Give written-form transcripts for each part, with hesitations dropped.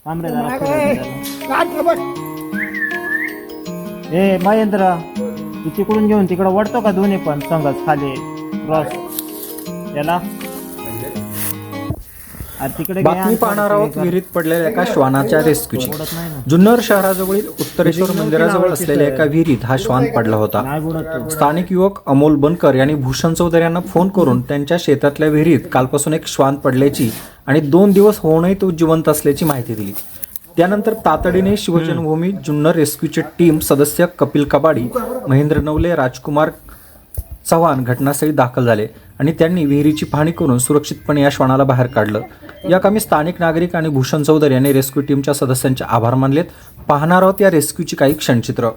थांब रे जरा ए महेंद्र, तू तिकडून घेऊन तिकडं वळतो का दोन्ही पण संगच खाली क्रॉस याला तिकडे बातमी पाहणार आहोत विहिरीत पडलेल्या एका श्वानाच्या रेस्क्यूची. जुन्नर शहराजवळील उत्तरेश्वर मंदिराजवळ असलेल्या एका विहिरीत हा श्वान पडला होता. स्थानिक युवक अमोल बनकर यांनी भूषण चौधरी यांना फोन करून त्यांच्या शेतातल्या विहिरीत कालपासून एक श्वान पडल्याची आणि 2 दिवस होऊनही तो जिवंत असल्याची माहिती दिली. त्यानंतर तातडीने शिवजन्मभूमी जुन्नर रेस्क्यूचे टीम सदस्य कपिल कबाडी, महेंद्र नवले, राजकुमार चव्हाण घटनास्थळी दाखल झाले आणि त्यांनी विहिरीची पाहणी करून सुरक्षितपणे या श्वानाला बाहेर काढलं. या कामी स्थानिक नागरिक आणि भूषण चौधरी यांनी रेस्क्यू टीमच्या सदस्यांचे आभार मानलेत. पाहणार आहोत या रेस्क्यूची काही क्षणचित्र.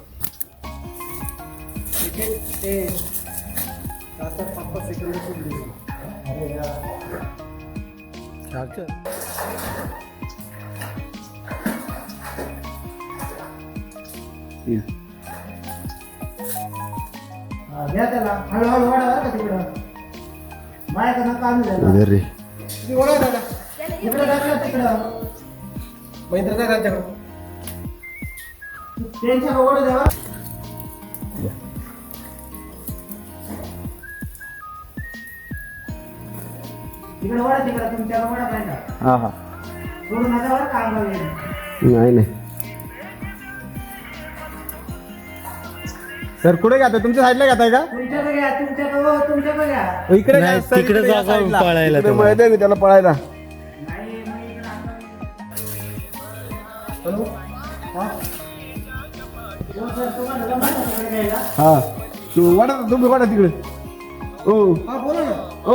घ्या त्याला हळूहळू वाढा का तिकडं माझ्याकडनं काम झालं रे तिकडं टाकलं तिकडं महेंद्र त्यांच्याकडं त्यांच्या ओढ द्यावा तिकडे वडा तिकडं तुमच्या वडा पाहिजे. हा हा सोडून नका बरं का अंगावर येईल. नाही नाही सर कुठे घ्या तुमच्या साईडला घेताय का तुमच्याकडे घ्या तुमच्याकडे घ्या इकडे नाही, घ्या, सर, तिकडे इकडे घ्या जागा साईडला. पळायला इकडे तेव्हा. माहिती आहे मी त्याला पळायला नाही मग इकडं सर तुम्हाला जमलं का तिकडे घ्यायला? हा तू वाढा तुम्ही वाढा तिकडे ओ ओ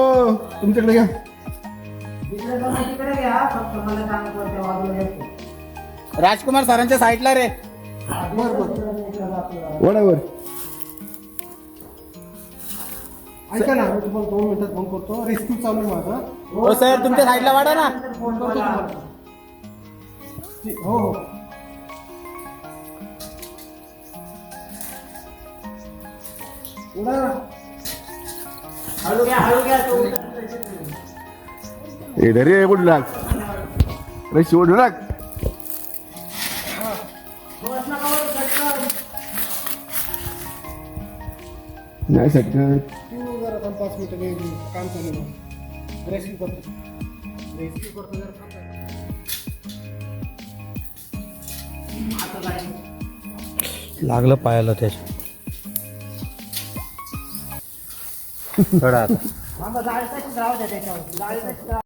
तुमच्याकडे घ्या तिकडे जमलं तिकडे घ्या फक्त मला काम करते वाजवून येतो. राजकुमार सरांच्या साईडला रे वडावर ऐका ना मी तुम्हाला 2 मिनिटात फोन करतो. रेस्क्यू चालू आहे माझा. हो सर तुमच्या साईडला वाढा ना. फोन करतो तुम्हाला. हो हो हळू घ्या तो ए रे ओढू लाग रेस ओढू लाग नाही सटकत तू जरा 5 मिनिटं काम चालू आहे. रेस्क्यू करतो जरा काम चालू. लागलं पायाला त्याच्या. थांबा जाळी तशीच राहू द्या त्याच्यावर जाळी तशीच राहू द्या.